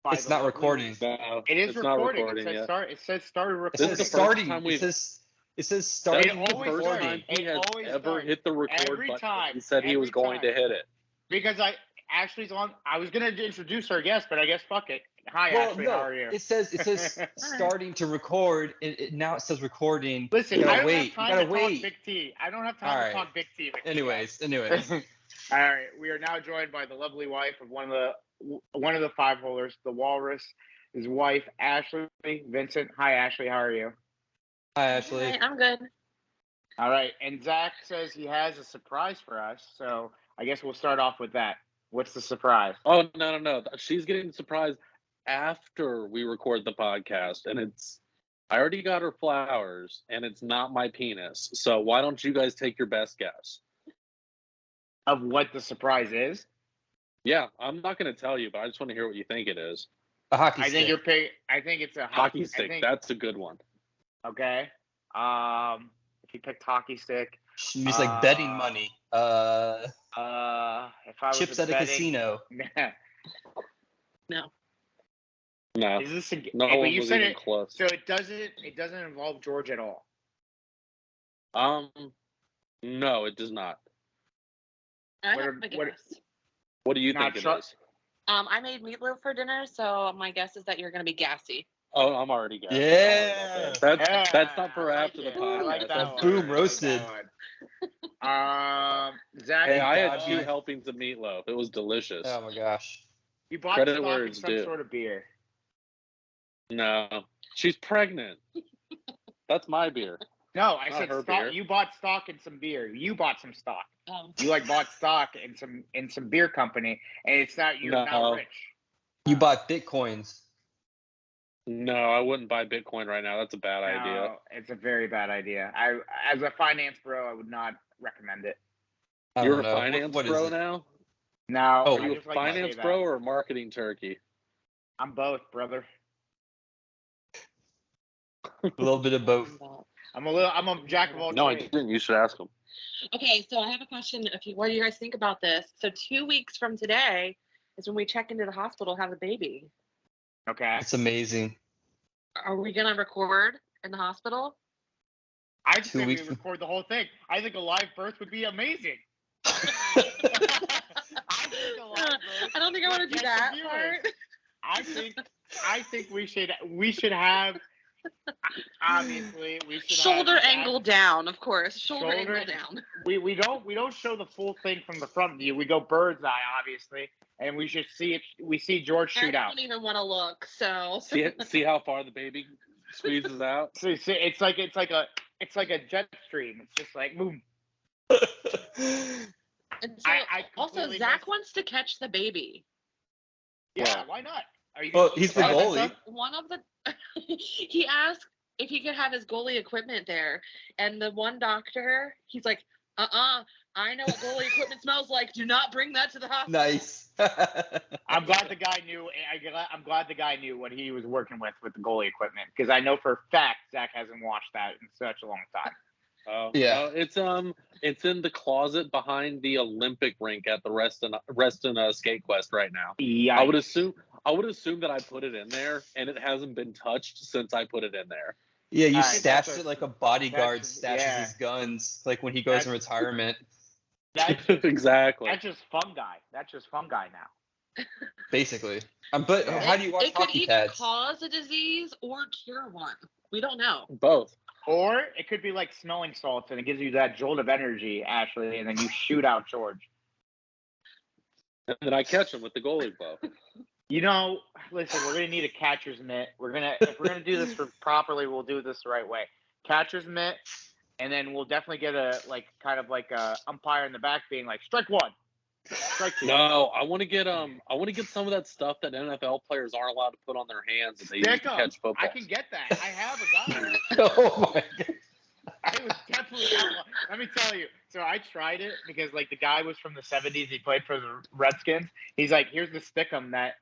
by It's the not lovely- recording. No, It is it's not recording. recording It says yet. start. It says started It recording. says This is the first starting. time It says That's starting the always first starts. time he It has always ever starts. hit the record Every button. time. He said he was Every going to time. hit it. Because Ashley's on. I was gonna introduce our guest, but I guess fuck it. Hi, Well, Ashley. no, How are you? it says starting to record. Now it says recording. Listen, you I gotta don't wait. have time You gotta to wait. talk Big T. I don't have time All to right. talk Big T. Big T, Anyways. All right, we are now joined by the lovely wife of one of the five holers, the walrus. His wife, Ashley Vincent. Hi, Ashley. How are you? Hi, Ashley. Hi, I'm good. All right, and Zach says he has a surprise for us, so I guess we'll start off with that. What's the surprise? Oh, no. She's getting surprised after we record the podcast, and I already got her flowers, and it's not my penis. So why don't you guys take your best guess? Of what the surprise is? Yeah, I'm not going to tell you, but I just want to hear what you think it is. A hockey I stick. think you're paying. I think it's a Hockey stick. I think, That's a good one. okay. If you picked hockey stick, She's like betting money. if I was Chips at a casino. No. No, Is this a, no but one you was said even it, close. so it doesn't involve George at all. No, it does not. I What have are- a what- guess. What do you Not think it sure. is? I made meatloaf for dinner, so my guess is that you're going to be gassy. Oh, I'm already guessing. Yeah. That's not for I like after the it. I podcast. like that That's one. boom, I like roasted. that one. Zach, Hey, I had God, 2 man. helpings of meatloaf. It was delicious. Oh my gosh. you bought Credit stock where in it's some due. sort of beer. No, she's pregnant. That's my beer. No, I Not said her stock. beer. You bought stock in some beer. You bought some stock. Oh. You bought stock in some beer company, and it's not you're No. not rich. You bought bitcoins. No, I wouldn't buy Bitcoin right now. That's a bad idea. No, it's a very bad idea. As a finance bro, I would not recommend it. I You're don't a know. finance What is pro it? now? No, Oh, Are I you a just like to say finance that. pro or a marketing turkey? I'm both, brother. A little bit of both. I'm a jack of all No, I trades. didn't. You should ask him. Okay, so I have a question. What do you guys think about this? So 2 weeks from today is when we check into the hospital to have the baby. Okay. It's amazing. Are we going to record in the hospital? I just 2 think we weeks. record the whole thing. I think a live birth would be amazing. I think a live birth I don't think I want to would do get that the part. viewers. I think we should have obviously we should Shoulder have angle down, of course. Shoulder Shoulder- angle down. We don't show the full thing from the front view. We go bird's eye, obviously, and we should see it. We see George shoot I out. don't even want to look. So See how far the baby squeezes out? So it's like a jet stream. It's just like boom. And so I also, completely Zach missed- wants to catch the baby. Yeah, why not? Are you? Well, gonna he's the try that goalie. stuff? One of the he asked if he could have his goalie equipment there, and the one doctor, he's like, I know what goalie equipment smells like. Do not bring that to the hospital. Nice. I'm glad the guy knew. I'm glad the guy knew what he was working with the goalie equipment, because I know for a fact Zach hasn't watched that in such a long time. Oh, Yeah. It's in the closet behind the Olympic rink at the Reston Skate Quest right now. Yeah, I would assume that I put it in there, and it hasn't been touched since I put it in there. Yeah, you Alright, stashed that's it like a bodyguard that's- stashes yeah. his guns, like when he goes in That's- retirement. Exactly. That's just fungi. That's just fungi now. Basically. But Yeah. how do you watch It could hockey either pads? cause a disease or cure one. We don't know. Both. Or it could be like smelling salts, and it gives you that jolt of energy, Ashley, and then you shoot out George. And then I catch him with the goalie glove. You know, listen, we're gonna need a catcher's mitt. If we're gonna do this properly, we'll do this the right way. Catcher's mitt, and then we'll definitely get a kind of like a umpire in the back being like, strike one, strike two. No, I want to get some of that stuff that NFL players aren't allowed to put on their hands that they use Stick to 'em. catch football. I can get that. I have a guy. Oh my god. I was definitely outlawed. Let me tell you. So I tried it because like the guy was from the 70s. He played for the Redskins. He's like, here's the stickum that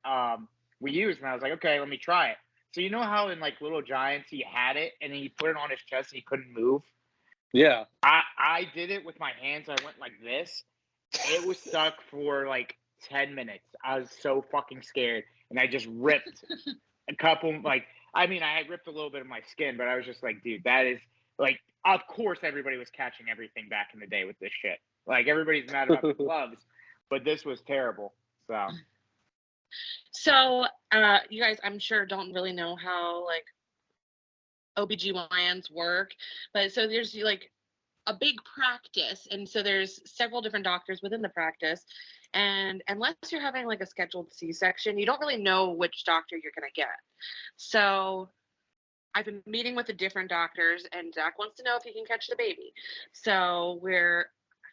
we use, and I was like, okay, let me try it. So you know how in like Little Giants he had it and then he put it on his chest and he couldn't move. Yeah. I did it with my hands. I went like this. It was stuck for like 10 minutes. I was so fucking scared. and I just ripped a couple. Like, I mean, I had ripped a little bit of my skin, but I was just like, dude, that is like, of course, everybody was catching everything back in the day with this shit. Like, everybody's mad about the gloves, but this was terrible. So, you guys, I'm sure don't really know how like OBGYNs work, but so there's like a big practice, and so there's several different doctors within the practice, and unless you're having like a scheduled C-section, you don't really know which doctor you're going to get. So I've been meeting with the different doctors, and Zach wants to know if he can catch the baby. So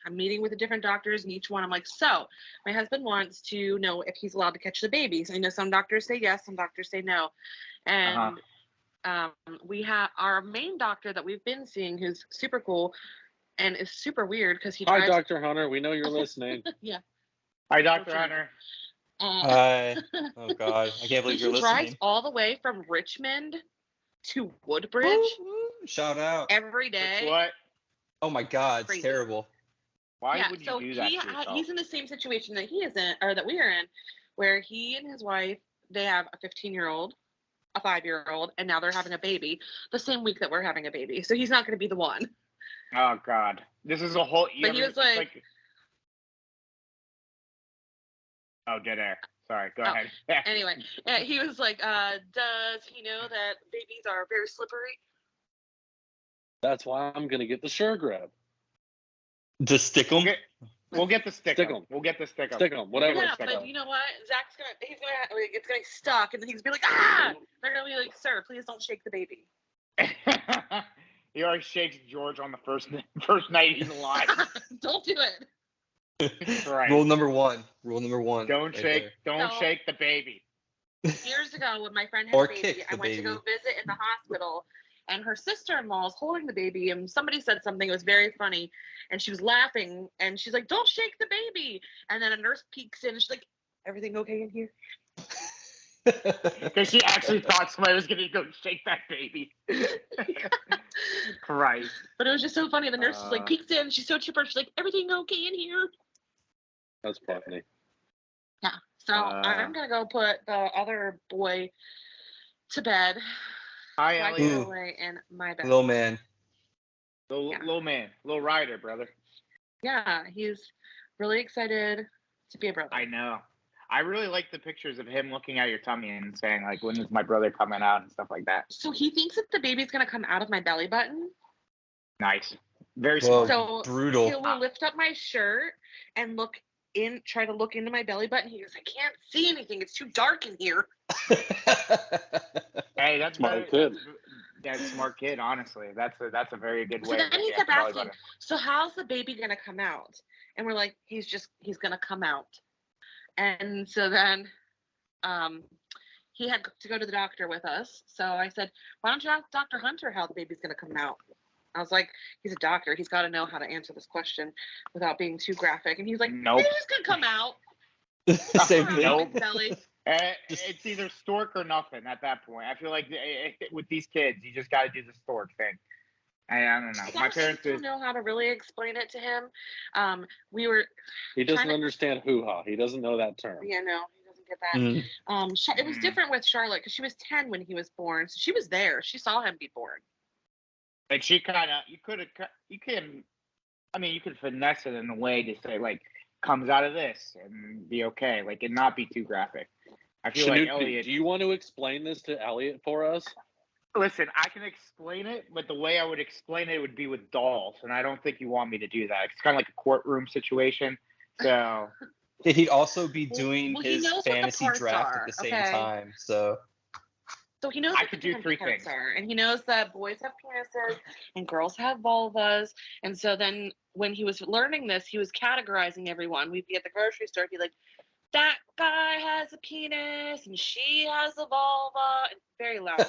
I'm meeting with the different doctors, and each one I'm like, so my husband wants to know if he's allowed to catch the baby. So I know some doctors say yes, some doctors say no. And we have our main doctor that we've been seeing, who's super cool and is super weird because he drives. Hi, Dr. Hunter. We know you're listening. Yeah. Hi, Dr. Hunter. Hi. Oh God, I can't believe you're He listening. drives all the way from Richmond to Woodbridge Woo, woo. Shout out. every day. What? Oh my God, it's Crazy. terrible. Why would you so do that to yourself? he's in the same situation that he is in, or that we are in, where he and his wife, they have a 15-year-old, a 5-year-old, and now they're having a baby the same week that we're having a baby. So he's not going to be the one. Oh God, this is a whole. But he was like, oh, dead air. Sorry, go Oh, ahead. anyway, he was like, does he know that babies are very slippery? That's why I'm going to get the Sure Grab. Just stick them. We'll get the stick. Stick 'em. We'll get the stick. Stick 'em, whatever. Yeah, Stick but 'em. you know what? Zach's it's gonna be stuck, and then he's gonna be like, ah! They're gonna be like, sir, please don't shake the baby. He always shakes George on the first night he's alive. Don't do it. Right. Rule number one. Don't right shake. there. Don't No. shake the baby. Years ago, when my friend had Or a baby, kick I the went to go baby. visit in the hospital, and her sister-in-law is holding the baby, and somebody said something. It was very funny, and she was laughing, and she's like, "Don't shake the baby." And then a nurse peeks in, and she's like, "Everything okay in here?" Because she actually thought somebody was gonna go shake that baby. Christ. But it was just so funny. The nurse was like, peeks in, she's so chipper. She's like, "Everything okay in here?" That's funny. Yeah. So I'm gonna go put the other boy to bed. Hi, So I Elliot. can go away in my bed. Little man. Little man, little rider, brother. Yeah, he's really excited to be a brother. I know. I really like the pictures of him looking at your tummy and saying, like, when is my brother coming out and stuff like that. So he thinks that the baby's gonna come out of my belly button. Nice. Very Whoa. smart. So Brutal. he will lift up my shirt and try to look into my belly button. He goes, "I can't see anything. It's too dark in here." Hey, that's Smart kid. That's a smart kid, honestly. That's a very good So way. then of he looking kept at the belly asking, button. "So how's the baby gonna come out?" And we're like, he's gonna come out. And so then he had to go to the doctor with us. So I said, "Why don't you ask Dr. Hunter how the baby's gonna come out?" I was like, he's a doctor. He's got to know how to answer this question without being too graphic. And he's like, Nope. "Baby's gonna come out." Same Around thing. Nope. his belly. It's either stork or nothing at that point. I feel like with these kids, you just got to do the stork thing. I don't know. My parents don't know how to really explain it to him. We were. He doesn't trying to- understand hoo-ha. He doesn't know that term. Yeah, no, he doesn't get that. Mm. It was different with Charlotte because she was 10 when he was born, so she was there. She saw him be born. And she kind of, you could finesse it in a way to say, like, comes out of this and be okay, like, and not be too graphic. I feel like Snoopy, Elliot. do you want to explain this to Elliot for us? Listen, I can explain it, but the way I would explain it would be with dolls, and I don't think you want me to do that. It's kind of like a courtroom situation. So He'd also be doing well, he his knows what the fantasy parts draft are, at the same okay? time. So he knows I what could the do different 3 parts things. are, and he knows that boys have penises and girls have vulvas. And so then when he was learning this, he was categorizing everyone. We'd be at the grocery store, he'd be like, "That guy has a penis and she has a vulva," and very loud.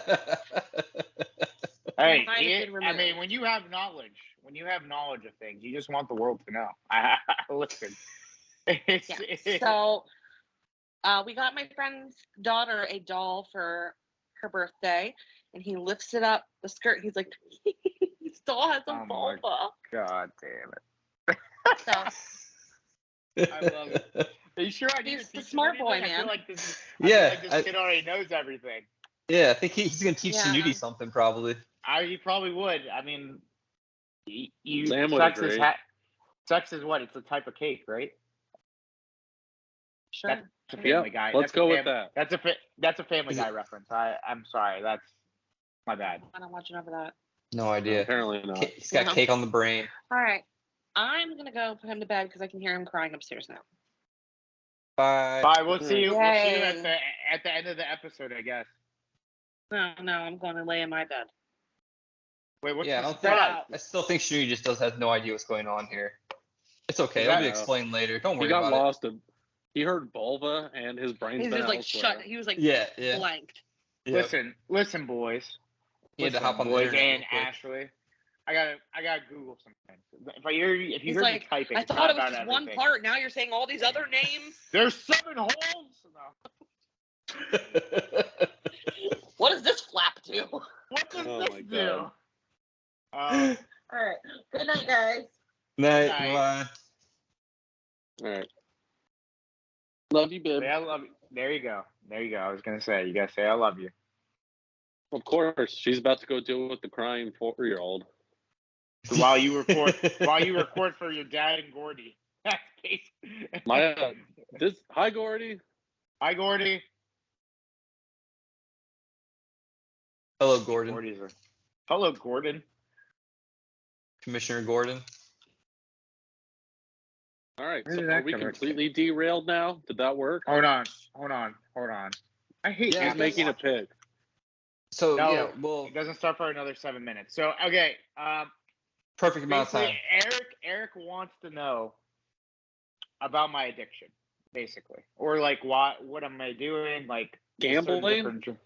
hey, Might have been I mean, removed. when you have knowledge of things, you just want the world to know. Listen, So we got my friend's daughter a doll for her birthday, and he lifts it up the skirt. He's like, "This doll has a Oh my vulva." God damn it. So I love it. Are you sure I need He's to the teach him smart boy, anything? I feel man. like this Yeah, kid already knows everything. I think he's gonna teach Yeah. Snooty something probably. He probably would. I mean, Sam would sex is agree. sex is what? It's a type of cake, right? Sure. That's a Family Guy. Let's That's a go with fam- that. That's a Family Is Guy it- reference. I'm sorry. That's my bad. I don't watch enough of that. No idea. Apparently not. He's got No. cake on the brain. All right. I'm gonna go put him to bed because I can hear him crying upstairs now. Bye. Bye. We'll see you. We'll see you Yay. at the end of the episode, I guess. No, I'm going to lay in my bed. Wait, what's Yeah, I the don't think. surprise? I still think Snooty just has no idea what's going on here. It's okay. Is It'll be that- explained later. Don't worry He got about lost. He heard vulva and his brain's He's been just like elsewhere. shut. He was like Yeah. blanked. Yep. Listen, boys. He had to Listen, hop on the boys internet and real quick. Ashley. I gotta Google something. If you He's hear like, me typing, I it's thought not it was about just one everything. part. Now you're saying all these other names. There's 7 holes. No. What does this flap do? What does Oh this my do? God. Um, All right. Good night, guys. Night. Night. Bye. All right. Love you, babe. say I love you. There you go. I was gonna say, you gotta say I love you. Of course, she's about to go deal with the crying 4-year-old. While you record for your dad and Gordy. That's case. Hi, Gordy. Hi, Gordy. Hello, Gordon. Hello, Gordon. Commissioner Gordon. All right. Where So did are that we come from? completely derailed now? Did that work? Hold on. I hate Yeah, Who's making a pick? So No, yeah, well, it doesn't start for another 7 minutes. So okay, perfect amount of basically, time. Eric wants to know about my addiction, basically, or like what am I doing? Like certain Gambling? different-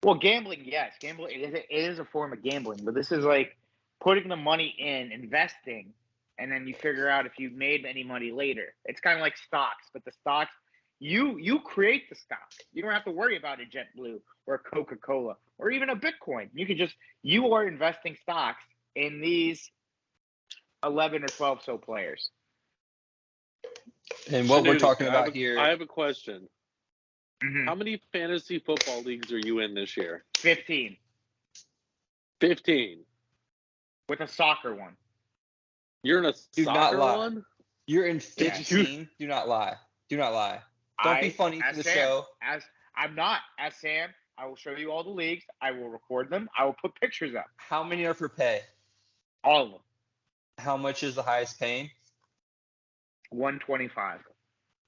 Well, gambling, yes, gambling. It is a form of gambling, but this is like putting the money in, investing, and then you figure out if you made any money later. It's kind of like stocks, but the stocks you create the stock. You don't have to worry about a JetBlue or a Coca-Cola or even a Bitcoin. You are investing stocks in these 11 or 12 so players. And what we're Snooty, talking about here. I have a question. Mhm. How many fantasy football leagues are you in this year? 15 15. with a soccer one. You're in a Do not soccer lie. one? You're in Yeah. 15. Do not lie. Don't be funny for as the Sam, show. As I'm not as Sam. I will show you all the leagues. I will record them. I will put pictures up. How many are for pay? All of them. How much is the highest paying? 125.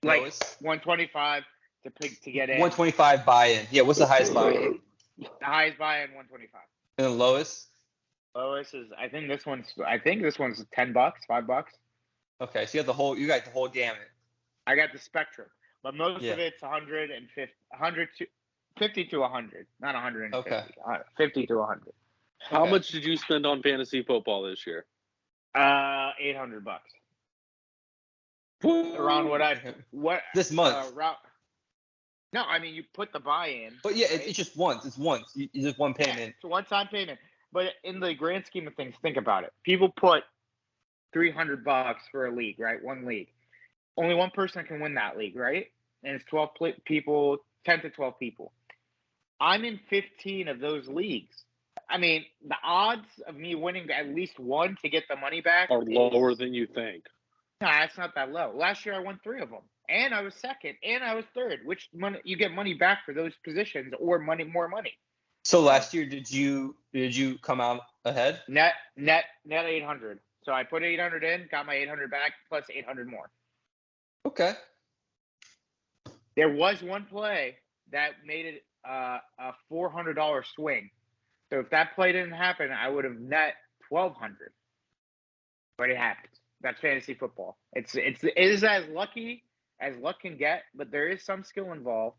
Like Lowest? 125 to get in. 125 buy-in. Yeah, what's the highest buy-in? The highest buy-in 125. And the lowest? Lowest is I think this one's $10, $5. Okay, so you got the whole gamut. I got the spectrum, but most Yeah. of it's 50 to 100, not 150. Okay. 50 to 100. How Okay. much did you spend on fantasy football this year? $800. Around what This month. No, I mean you put the buy-in. But yeah, right? it's just once. It's once. It's just one Yeah, payment. it's a one-time payment. But in the grand scheme of things, think about it. People put $300 for a league, right? One league. Only one person can win that league, right? And it's 12 people, 10 to 12 people. I'm in 15 of those leagues. I mean, the odds of me winning at least one to get the money back Are lower than you think. No, it's not that low. Last year I won 3 of them, and I was second, and I was third. Which money you get money back for those positions, or more money? So last year, did you come out ahead? Net 800. So I put 800 in, got my 800 back, plus 800 more. Okay. There was one play that made it a $400 swing. So if that play didn't happen, I would have net 1,200. But it happens. That's fantasy football. It is as lucky as luck can get, but there is some skill involved.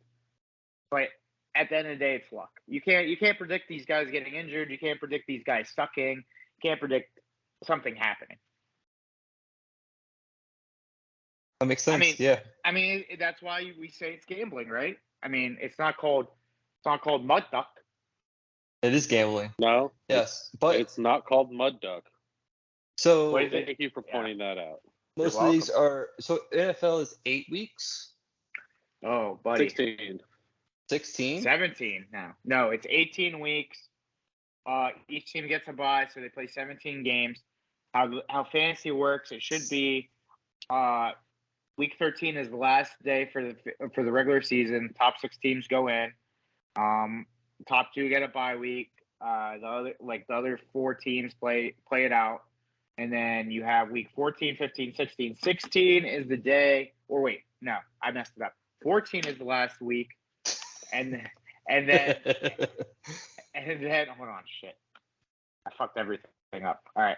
But at the end of the day, it's luck. You can't predict these guys getting injured. You can't predict these guys sucking. You can't predict something happening. That makes sense. I mean, that's why we say it's gambling, right? I mean, it's not called mud duck. It is gambling. No. Yes, but It's not called mud duck. so What is it? Thank you for pointing that out. Most You're of these welcome. are so NFL is 8 weeks, Oh, buddy. 16. 16. 17 now. No, it's 18 weeks. Each team gets a bye, so they play 17 games. How fantasy works, it should be week 13 is the last day for the regular season. Top 6 teams go in. Top 2 get a bye week. The other 4 teams play it out. And then you have week 14, 15, 16. 16 is the day, or wait, no, I messed it up. 14 is the last week. And then hold on, shit. I fucked everything up. All right.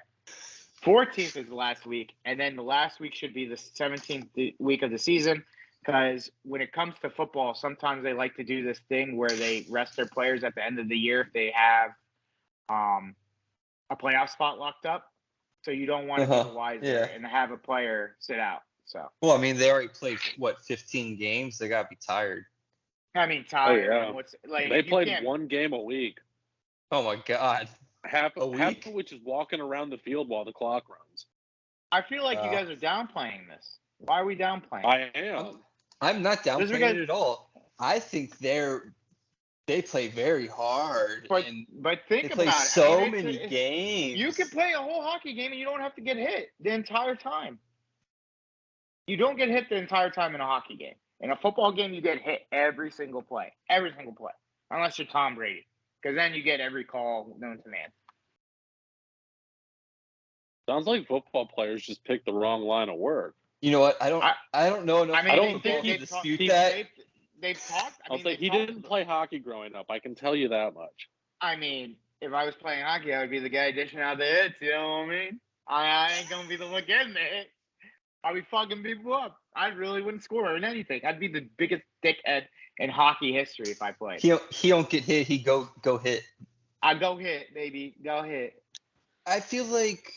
14th is the last week, and then the last week should be the 17th week of the season, because when it comes to football, sometimes they like to do this thing where they rest their players at the end of the year if they have a playoff spot locked up. So you don't want to be the wiser and have a player sit out. So Well, I mean, they already played 15 games. They gotta be tired. I mean, tired. Oh, yeah. What's like They played can't, one game a week. Oh my God. Half A of week? which is walking around the field while the clock runs. I feel like you guys are downplaying this. Why are we downplaying? I am. I'm not Just downplaying because- it at all. I think they play very hard, and But think they about play it. so I mean, many games. You can play a whole hockey game and you don't have to get hit the entire time. You don't get hit the entire time in a hockey game. In a football game, you get hit every single play. Every single play. Unless you're Tom Brady. Because then you get every call known to man. Sounds like football players just picked the wrong line of work. You know what? I don't know enough. I mean, about don't football think to dispute that. They've talked. I'll say he didn't play hockey growing up. I can tell you that much. I mean, if I was playing hockey, I would be the guy dishing out the hits. You know what I mean? I ain't going to be the one getting the hit. I'd be fucking people up. I really wouldn't score in anything. I'd be the biggest dickhead in hockey history if I played. He don't get hit. He go hit. I go hit, baby. Go hit. I feel like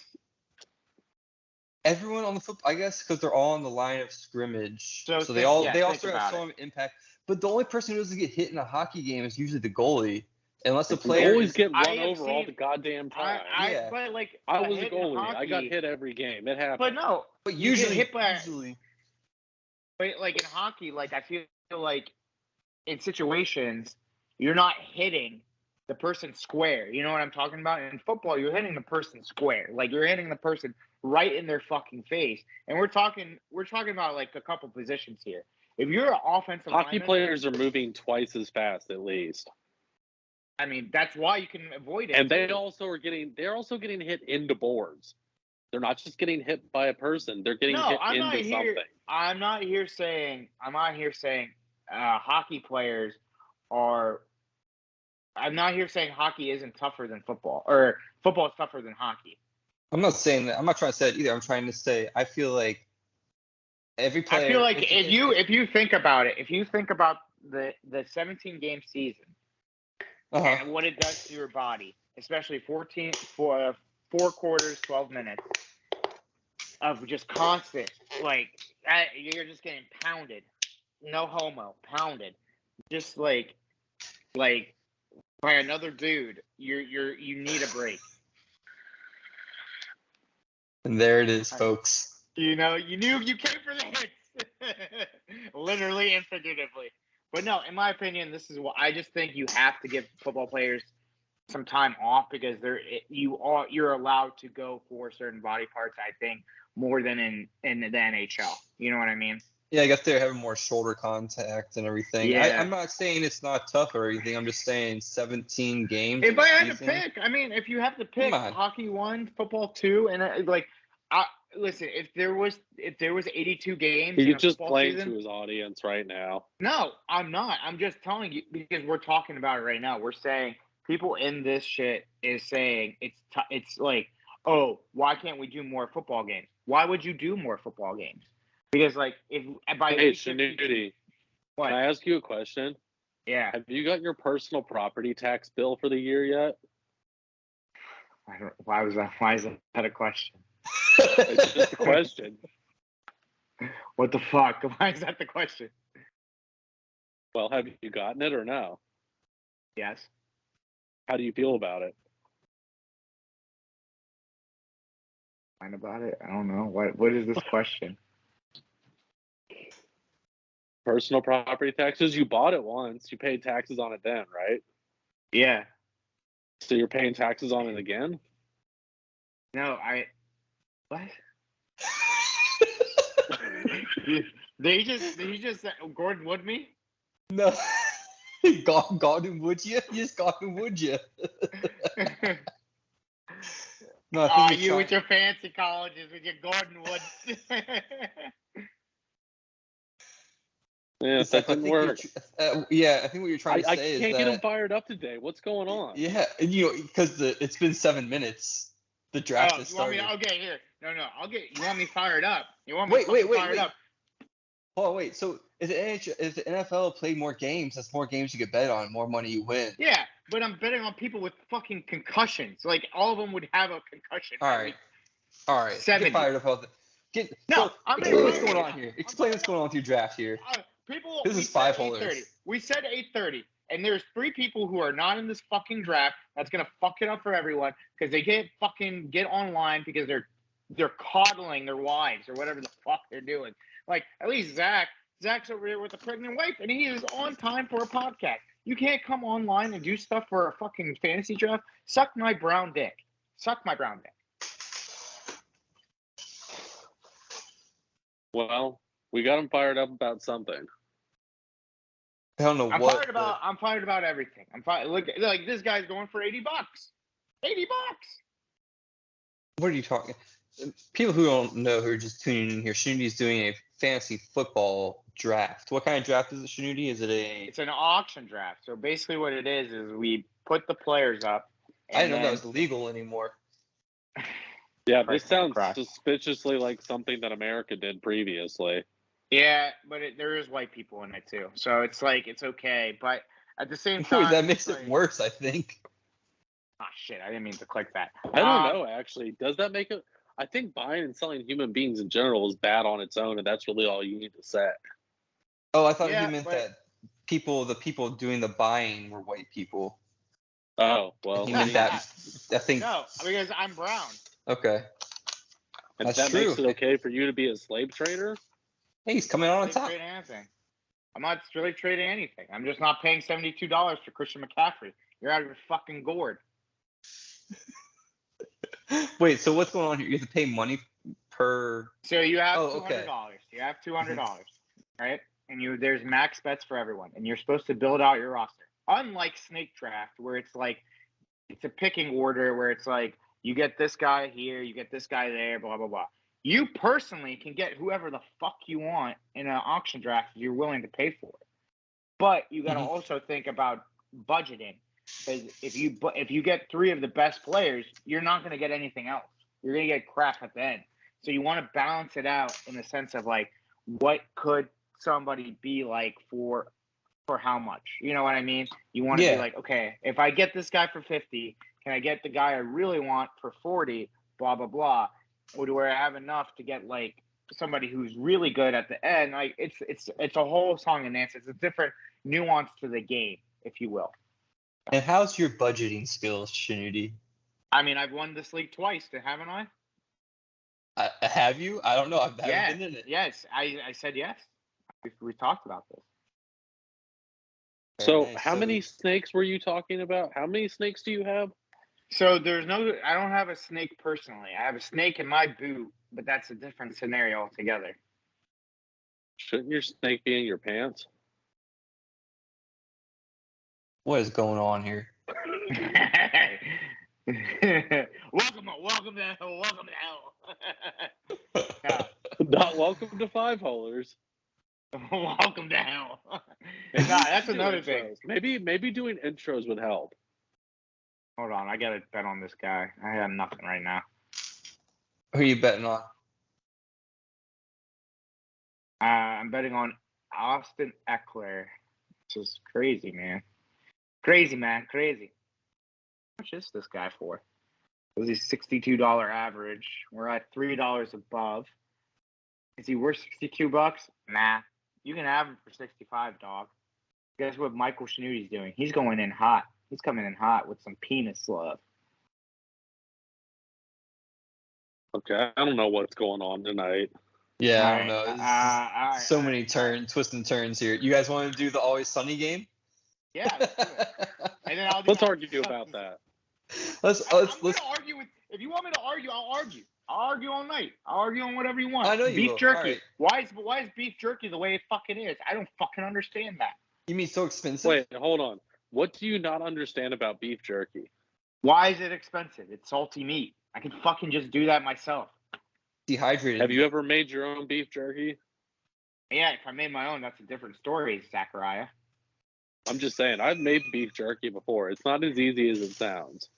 everyone on the football, I guess, because they're all on the line of scrimmage, so they all sort of have some impact. But the only person who doesn't get hit in a hockey game is usually the goalie, unless the player always get run over all the goddamn time. But like I was a goalie. I got hit every game. It happened. But usually, but like in hockey, like I feel like in situations you're not hitting the person square. You know what I'm talking about? In football, you're hitting the person square. Like you're hitting the person right in their fucking face. And we're talking about like a couple positions here. If you're an offensive hockey lineman, players are moving twice as fast at least. I mean, that's why you can avoid it. And they're also getting hit into boards. They're not just getting hit by a person. They're getting hit into something. I'm not here saying hockey players are. I'm not here saying hockey isn't tougher than football, or football is tougher than hockey. I'm not saying that. I'm not trying to say it either. I'm trying to say I feel like every player. I feel like if you think about it, if you think about the 17 game season and what it does to your body, especially 4 quarters, 12 minutes of just constant, like you're just getting pounded, no homo, pounded, just like by another dude. You need a break. And there it is, folks. You came for the hits, literally and figuratively. But no, in my opinion, this is what I just think you have to give football players some time off, because you're allowed to go for certain body parts. I think more than in the NHL. You know what I mean? Yeah, I guess they're having more shoulder contact and everything. Yeah. I'm not saying it's not tough or anything. I'm just saying 17 games. If I had to pick, I mean, if you have to pick hockey 1, football 2, and listen, if there was 82 games, he's just playing season, to his audience right now. No, I'm not. I'm just telling you because we're talking about it right now. We're saying people in this shit is saying it's like, oh, why can't we do more football games? Why would you do more football games? Because like if by hey, Shanuti, what? Can I ask you a question? Yeah. Have you got your personal property tax bill for the year yet? Why is that a question? It's just a question. What the fuck? Why is that the question? Well, have you gotten it or no? Yes. How do you feel about it? Fine about it? I don't know. What is this question? Personal property taxes. You bought it once. You paid taxes on it then, right? Yeah. So you're paying taxes on it again? No, what? They just Gordon Wood me? No. Gordon Wood you? Yes, Gordon Wood you. No, I think you with your fancy colleges with your Gordon Wood. Yeah, that didn't work. Yeah, I think what you're trying to say is that... I can't get him fired up today. What's going on? Yeah, and because it's been 7 minutes. The draft has started. Okay, here. No, you want me fired up. You want me fired up. Oh, wait. So if the NFL played more games, that's more games you get bet on, more money you win. Yeah, but I'm betting on people with fucking concussions. Like, all of them would have a concussion. All right. 70. Get fired up. Explain what's going on here. Explain what's going on with your draft here. This is 5 holders. We said 8:30, and there's 3 people who are not in this fucking draft. That's gonna fuck it up for everyone because they get online because they're coddling their wives or whatever the fuck they're doing. Like, at least Zach's over here with a pregnant wife, and he is on time for a podcast. You can't come online and do stuff for a fucking fantasy draft. Suck my brown dick. Well, we got him fired up about something. I don't know what. I'm fired about everything. Look, like this guy's going for $80. $80. What are you talking? People who don't know, who are just tuning in here, Shinuti's doing a fantasy football draft. What kind of draft is it, Shinuti? It's an auction draft. So basically, what it is we put the players up. I didn't know that was legal anymore. Yeah, this sounds suspiciously like something that America did previously. Yeah, but there is white people in it too, so it's like it's okay. But at the same time, that makes it worse, I think. Oh shit! I didn't mean to click that. I don't know. Actually, does that make it? I think buying and selling human beings in general is bad on its own, and that's really all you need to say. Oh, I thought you meant that the people doing the buying were white people. Oh, well. He meant that. I think. No, because I'm brown. Okay. And that makes it okay for you to be a slave trader? Hey, he's coming on top. I'm not slave trading anything. I'm just not paying $72 for Christian McCaffrey. You're out of your fucking gourd. Wait, so what's going on here? You have to pay money per. So you have $200. You have $200, right? And there's max bets for everyone, and you're supposed to build out your roster. Unlike Snake Draft, where it's like it's a picking order, where it's like you get this guy here, you get this guy there, blah blah blah. You personally can get whoever the fuck you want in an auction draft if you're willing to pay for it. But you got to also think about budgeting. Because if you get 3 of the best players, you're not going to get anything else. You're going to get crap at the end. So you want to balance it out in the sense of like, what could somebody be like for how much? You know what I mean? You want to be like, okay, if I get this guy for 50, can I get the guy I really want for 40? Blah blah blah. Or do I have enough to get like somebody who's really good at the end? Like it's a whole song and dance. It's a different nuance to the game, if you will. And how's your budgeting skills, Shinuti? I mean, I've won this league twice, haven't I? Have you? I don't know. I've been in it. Yes, I said yes. We talked about this. So how many snakes were you talking about? How many snakes do you have? So I don't have a snake personally. I have a snake in my boot, but that's a different scenario altogether. Shouldn't your snake be in your pants? What is going on here? Welcome to hell. Not welcome to 5 holers. Welcome to hell. That's another thing. Maybe doing intros would help. Hold on, I gotta bet on this guy. I have nothing right now. Who are you betting on? I'm betting on Austin Eckler. This is crazy, man. Crazy. How much is this guy for? This is $62 average. We're at $3 above. Is he worth $62? Nah. You can have him for 65, dog. Guess what Michael Shinuti's doing? He's going in hot. He's coming in hot with some penis love. Okay, I don't know what's going on tonight. Yeah, I don't know. So many twists and turns here. You guys want to do the Always Sunny game? Yeah, let's do it. And then let's argue about that. I'm gonna argue with. If you want me to argue, I'll argue. I'll argue all night. I'll argue on whatever you want. I know you beef will. jerky. Right. Why is beef jerky the way it fucking is? I don't fucking understand that. You mean so expensive? Wait, hold on. What do you not understand about beef jerky? Why is it expensive? It's salty meat. I can fucking just do that myself. Dehydrated. Have you ever made your own beef jerky? Yeah, if I made my own, that's a different story, Zachariah. I'm just saying, I've made beef jerky before. It's not as easy as it sounds.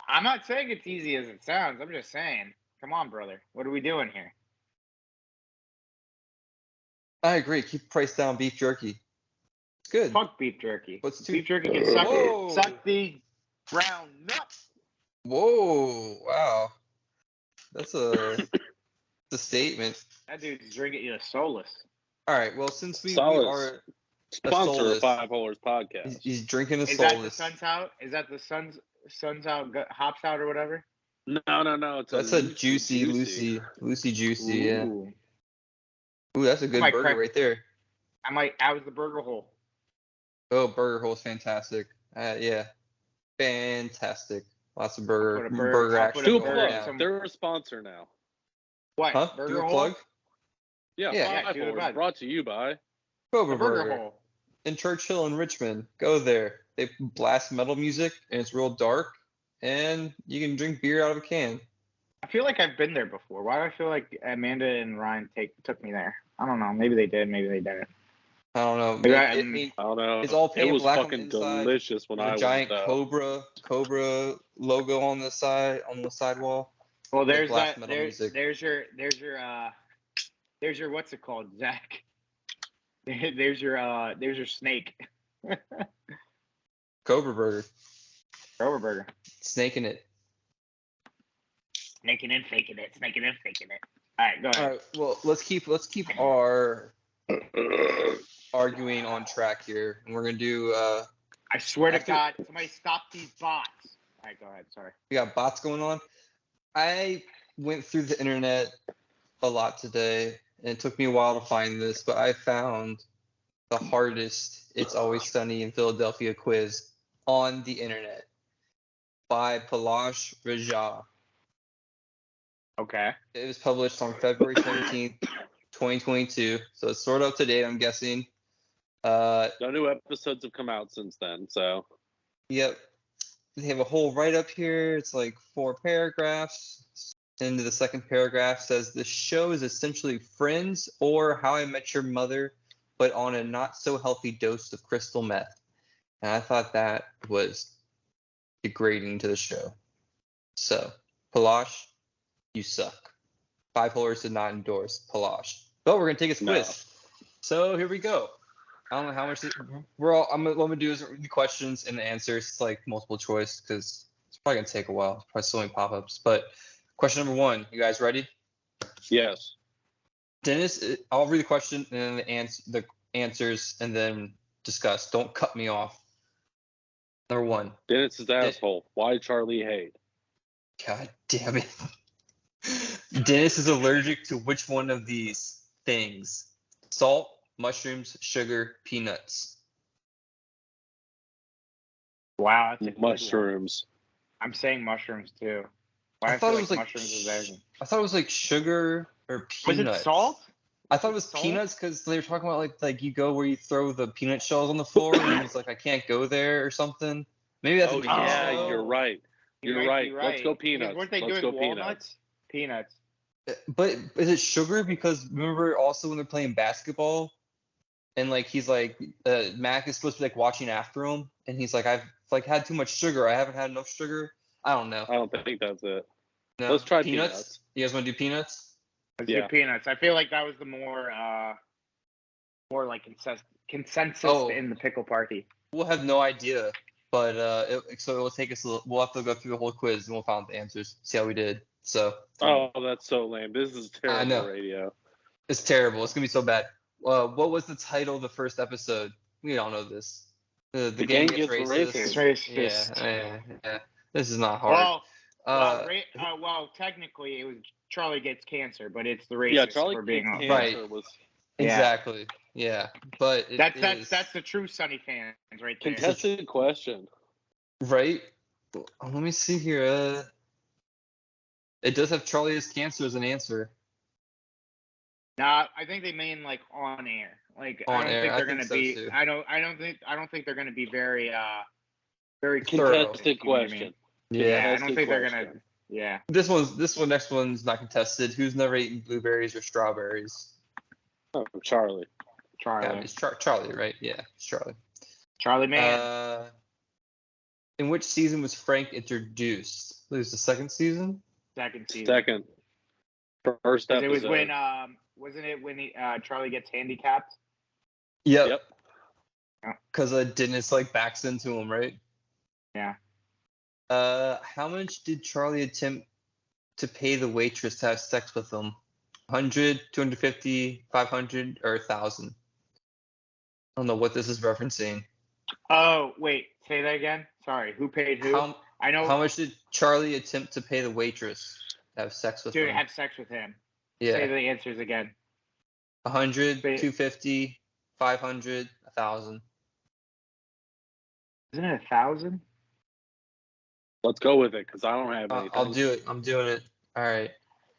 I'm not saying it's easy as it sounds. I'm just saying, come on, brother. What are we doing here? I agree. Keep the price down, beef jerky. It's good. Fuck beef jerky. Beef jerky can suck the brown nuts. Whoa! Wow, that's a statement. That dude's drinking soulless. All right. Well, since we are sponsor of 5 Holders podcast, he's drinking a soulless. Is that the Sun's Out? Is that the Sun's Out hops out or whatever? No. That's a juicy Lucy juicy. Yeah. Ooh, that's a good burger right there. I was the burger hole. Oh, burger hole is fantastic. Yeah, fantastic. Lots of burger action. Do a plug. They're a sponsor now. What? Huh? Burger Do a hole? plug? Yeah. 5 Holders brought to you by Cobra Burger in Churchill and Richmond. Go there. They blast metal music and it's real dark, and you can drink beer out of a can. I feel like I've been there before. Why do I feel like Amanda and Ryan took me there? I don't know. Maybe they did. Maybe they didn't. I don't know. I don't know. It's all painted black on the inside. It was fucking delicious when I was giant Cobra logo on the sidewall. Well, there's that. There's your what's it called, Zach? There's your snake. Cobra Burger. Cobra Burger. Snaking it. Snaking and faking it. Snaking and faking it. All right, go ahead. All right. Well, let's keep our arguing on track here, and we're gonna do. I swear to God, somebody stop these bots. All right, go ahead. Sorry. We got bots going on. I went through the internet a lot today, and it took me a while to find this, but I found the hardest "It's Always Sunny in Philadelphia" quiz on the internet by Palash Raja. Okay. It was published on February 17th, 2022, so it's sort of up to date, I'm guessing. No new episodes have come out since then, so. Yep. They have a whole write-up here. It's like 4 paragraphs. Into the second paragraph says, the show is essentially Friends or How I Met Your Mother, but on a not-so-healthy dose of crystal meth. And I thought that was degrading to the show. So, Palash, you suck. 5 Holders did not endorse Palash. But we're going to take his quiz. So, here we go. I don't know how much what I'm gonna do is read the questions and the answers. It's like multiple choice because it's probably gonna take a while. There's probably so many pop-ups. But question number 1, you guys ready? Yes. Dennis, I'll read the question and then the answers and then discuss. Don't cut me off. Number 1. Dennis's asshole. Why Charlie hate? God damn it. Dennis is allergic to which one of these things? Salt, mushrooms, sugar, peanuts. Wow, that's a mushrooms. I'm saying mushrooms too. Why I thought it was like mushrooms is there? I thought it was like sugar or peanuts. Was it salt? I thought it was peanuts because they were talking about like you go where you throw the peanut shells on the floor and it's like I can't go there or something. Maybe that's you're right. You're right. Let's go peanuts. Weren't they doing walnuts? Peanuts. But is it sugar? Because remember also when they're playing basketball and like he's like Mac is supposed to be like watching after him and he's like I've like had too much sugar. I haven't had enough sugar. I don't know. I don't think that's it. No. Let's try peanuts. You guys want to do peanuts? Let's do peanuts. I feel like that was the more like consensus in the pickle party. We'll have no idea, but so it will take us. We'll have to go through the whole quiz and we'll find the answers. See how we did. So. Oh, that's so lame. This is terrible. I know. Radio. It's terrible. It's gonna be so bad. What was the title of the first episode? We all know this. The gang gets racist. Racist. Yeah. This is not hard. Well, Well, technically, it was Charlie Gets Cancer, but it's the racist. Yeah, Charlie for being Gets honest. Cancer Right. was Yeah. Exactly. Yeah. But That's the true Sunny fans right there. contested question. right. Let me see here. It does have Charlie Gets Cancer as an answer. Nah, I think they mean like on air. Like On I don't air, think I they're think gonna so, be. too. I don't think they're gonna be very Thorough. Contested you know what I mean? question. Yeah. I don't think they're gonna. Yeah. Next one's not contested. Who's never eaten blueberries or strawberries? Oh, Charlie. Yeah, Charlie. it's Charlie, right? Yeah, it's Charlie. Charlie man. In which season was Frank introduced? It was the second season. Second season. Second. First 'Cause episode. it was when wasn't it when Charlie gets handicapped? Yep. Yeah. Because Dennis like backs into him, right? Yeah. How much did Charlie attempt to pay the waitress to have sex with him? 100, 250, 500, or 1,000? I don't know what this is referencing. Oh wait, say that again. Sorry, who paid who? I know. How much did Charlie attempt to pay the waitress to have sex with to him? have sex with him? Yeah. Say the answers again. 100, Pay- 250, 500, 1,000. Isn't it 1,000? Let's go with it because I don't have anything. I'll do it. I'm doing it. All right.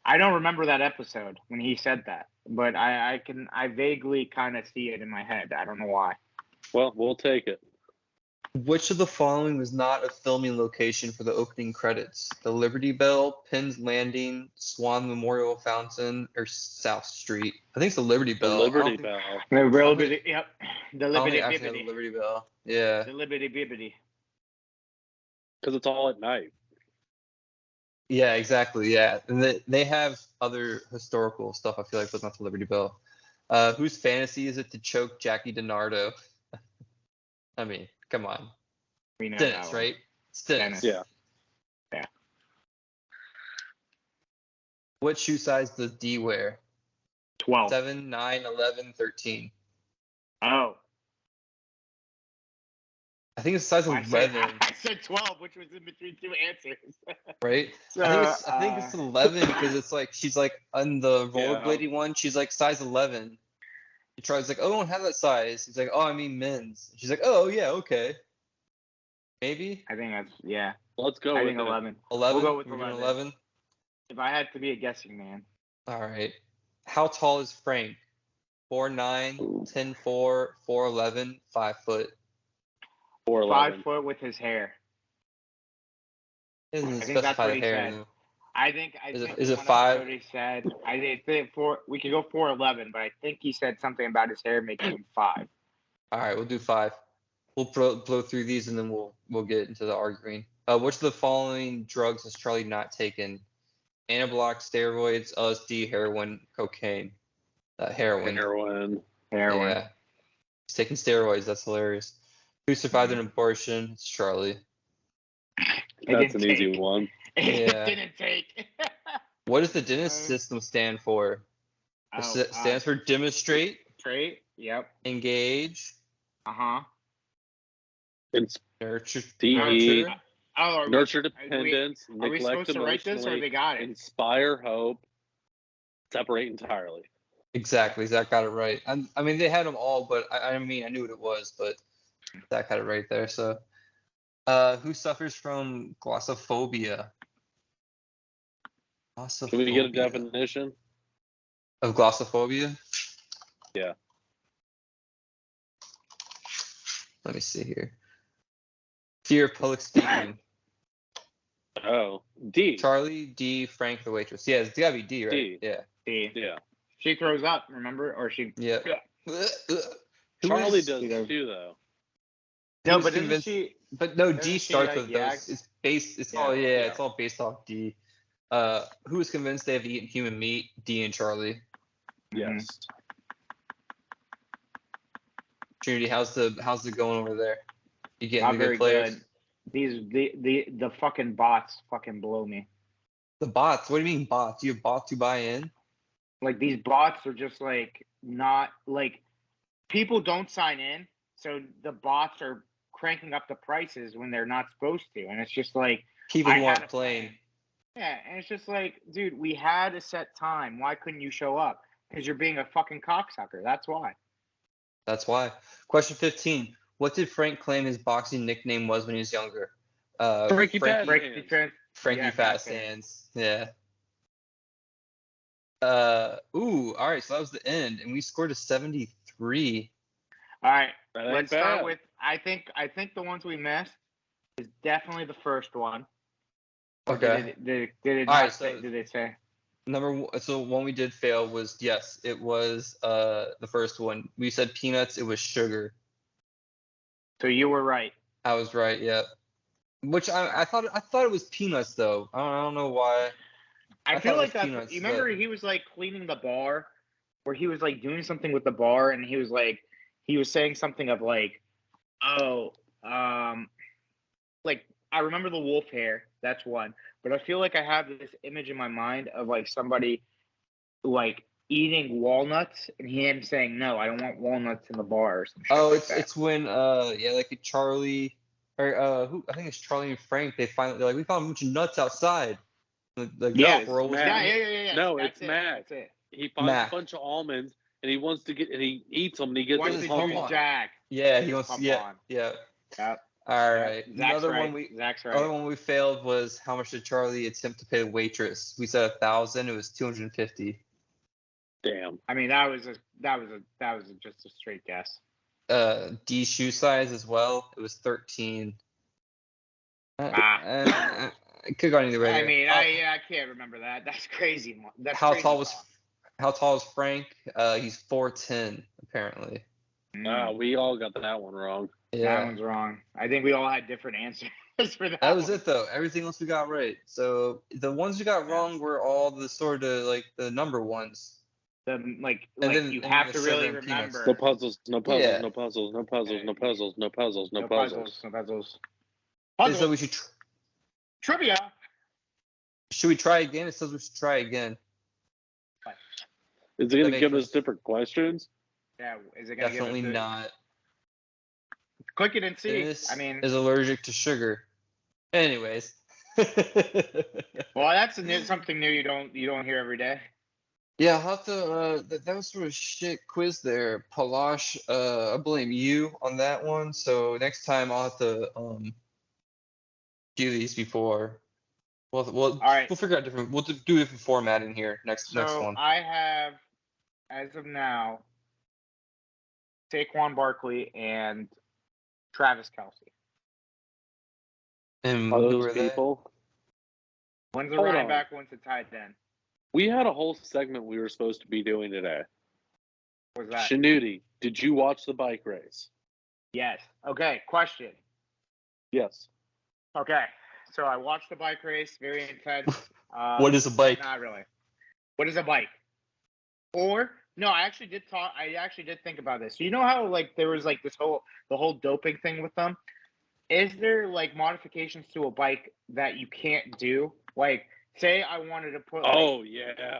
I don't remember that episode when he said that, but I vaguely kind of see it in my head. I don't know why. Well, we'll take it. Which of the following was not a filming location for the opening credits? The Liberty Bell, Penn's Landing, Swan Memorial Fountain, or South Street? I think it's the Liberty The Bell. I don't Liberty think- Bell. The Liberty- Liberty, yep. The I don't Liberty think I actually have the Bibbidi. Liberty Bell. Yeah. The Liberty Bibbidi. Because it's all at night. Yeah, exactly. Yeah. And they have other historical stuff, I feel like, but not the Liberty Bell. Whose fantasy is it to choke Jackie DiNardo? I mean, come on. We know Dennis, that one. right? It's Dennis. Dennis. Yeah. What shoe size does D wear? 12. 7, 9, 11, 13. Oh. I think it's size I 11, said 12, which was in between two answers. right? So, I think it's 11 because it's like she's like on the rollerblading one. She's like size 11. He tries like, oh, I don't have that size. He's like, oh, I mean men's. She's like, oh yeah, okay. Maybe I think that's, yeah. Let's go I with think it. 11. 11. We'll go with We're doing 11. If I had to be a guessing man. All right. How tall is Frank? 4'9", 10'4", 4'11", 5 foot. 4'11". 5 foot with his hair. It doesn't I think that's specify what the he hair. said. though. I think Is it one 5? episode he said I think we could go 4'11", but I think he said something about his hair making him 5. All right, we'll do 5. We'll blow through these and then we'll get into the arguing. Which of the following drugs has Charlie not taken? Anabolic, steroids, LSD, heroin, cocaine. Heroin. Heroin. Yeah. He's taking steroids. That's hilarious. Who survived an abortion? It's Charlie. That's an easy one. It Yeah. didn't take. What does the Dennis system stand for? It stands for demonstrate, Trait. Yep. engage, It's nurture, DE. nurture. Oh, nurture dependence, Are we neglect supposed to write this, or emotionally, they got it? inspire hope, separate entirely. Exactly. Zach got it right. I mean, they had them all, but I mean, I knew what it was, but Zach had it right there. So, who suffers from glossophobia? Can we get a Glossophobia. definition? Of glossophobia? Yeah. Let me see here. Fear of public speaking. Oh, D. Charlie, D, Frank, the waitress. Yeah, it's gotta be D, right? D. Yeah. See, Yeah. she throws up. Remember, or she? Yeah. Charlie does too, though. No, Who's but isn't convinced- she? But no, Doesn't D she, starts like, with yak? those. It's based. It's Yeah, all yeah, yeah. It's all based off D. Who is convinced they have eaten human meat? D and Charlie. Yes. Trinity, how's the going over there? You getting Not the very good players? good. The fucking bots fucking blow me. The bots. What do you mean bots? You have bots to buy in? Like these bots are just like not like people don't sign in, so the bots are cranking up the prices when they're not supposed to, and it's just like People I who had aren't a playing. plan. Yeah, and it's just like, dude, we had a set time. Why couldn't you show up? Because you're being a fucking cocksucker. That's why. That's why. Question 15. What did Frank claim his boxing nickname was when he was younger? Frankie Fast Break Hands. defense. Frankie Yeah, Fast Fast Hands. Yeah. All right, so that was the end, and we scored a 73. All right, That ain't let's start bad. with. I think the ones we missed is definitely the first one. Or Okay. Did it All not right, say? so Did they say? so one we did fail was, yes, it was the first one. We said peanuts, it was sugar. So you were right. I was right, yeah. Which I thought it was peanuts though. I don't know why. I thought feel it like was that's. peanuts, You remember but he was like cleaning the bar, where he was like doing something with the bar, and he was saying something of like, oh, like I remember the wolf hair. That's one, but I feel like I have this image in my mind of like somebody like eating walnuts, and him saying, "No, I don't want walnuts in the bar," or some shit oh, like that. it's when yeah, like Charlie or who I think it's Charlie and Frank. They're like, we found a bunch of nuts outside. The No, Yes. squirrel it's was Mac. Yeah. No, That's it's it. Mac. That's it. He finds Mac. a bunch of almonds and he wants to get and he eats them and he gets Wants his to hump juice on. Jack. Yeah, Get he his wants. pump Yeah, on. yeah. Yep. All Yep. right. Zach's Another right. one we Zach's right. Other one we failed was how much did Charlie attempt to pay the waitress? We said 1,000. It was 250. Damn. I mean, that was just a straight guess. D shoe size as well. It was 13. It could have gone either way. I there. mean, I can't remember that. That's crazy. That's how crazy tall was talk. how tall is Frank? He's 4'10" apparently. We all got that one wrong. That Yeah. one's wrong. I think we all had different answers for that. That was one. it though. Everything else we got right. So the ones we got wrong were all the sort of like the number ones. You have to really remember. No puzzles, no puzzles, Yeah. no puzzles, no puzzles, no puzzles, no puzzles, no No puzzles. puzzles. No puzzles. And so we should Trivia. should we try again? It says we should try again. Is it going That to give makes us different questions? Yeah. Is it gonna Definitely give us not. Click it and see. This I mean, is allergic to sugar. Anyways. well, that's something new you don't hear every day. Yeah, I'll have to. That was sort of shit quiz there, Palash. I blame you on that one. So next time I'll have to do these before. We'll All right. We'll figure out different. We'll do a different format in here next So one. I have, as of now, Saquon Barkley and Travis Kelce. And Are who those are they? people? One's a Hold running on. back, one's a tight end. We had a whole segment we were supposed to be doing today. What was that? Shanuti, did you watch the bike race? Yes. Okay. Question. Yes. Okay. So I watched the bike race. Very intense. What is a bike? Not really. What is a bike? Or no, I actually did think about this. You know how like there was like the whole doping thing with them? Is there like modifications to a bike that you can't do? Like, say I wanted to put. Oh yeah.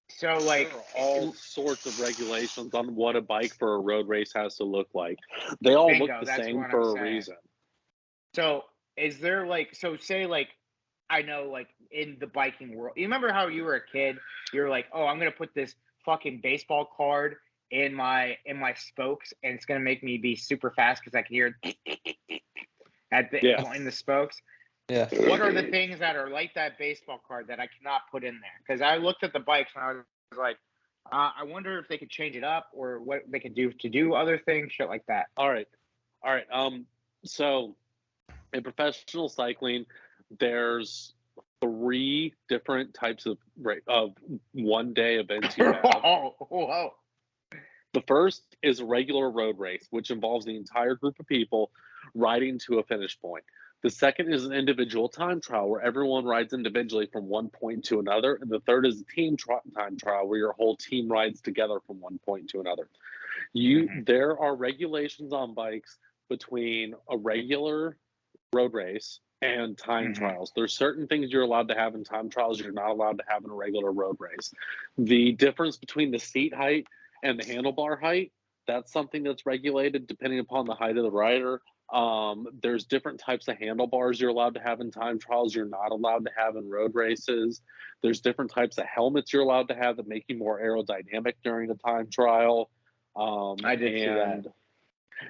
So like there are all sorts of regulations on what a bike for a road race has to look like. They all Bingo, look the that's same what I'm for a saying. reason. So is there like say like I know like in the biking world, you remember how you were a kid? You're like, oh, I'm gonna put this fucking baseball card in my spokes, and it's gonna make me be super fast because I can hear in the spokes. Yeah. What are the things that are like that baseball card that I cannot put in there? Because I looked at the bikes and I was like, I wonder if they could change it up or what they could do to do other things, shit like that. All right. So in professional cycling, there's 3 different types of one-day events you have. Whoa. The first is a regular road race, which involves the entire group of people riding to a finish point. The second is an individual time trial where everyone rides individually from one point to another. And the third is a team time trial where your whole team rides together from one point to another. There are regulations on bikes between a regular road race and time trials. There's certain things you're allowed to have in time trials you're not allowed to have in a regular road race. The difference between the seat height and the handlebar height, that's something that's regulated depending upon the height of the rider. There's different types of handlebars you're allowed to have in time trials you're not allowed to have in road races. There's different types of helmets you're allowed to have that make you more aerodynamic during the time trial. I did see that.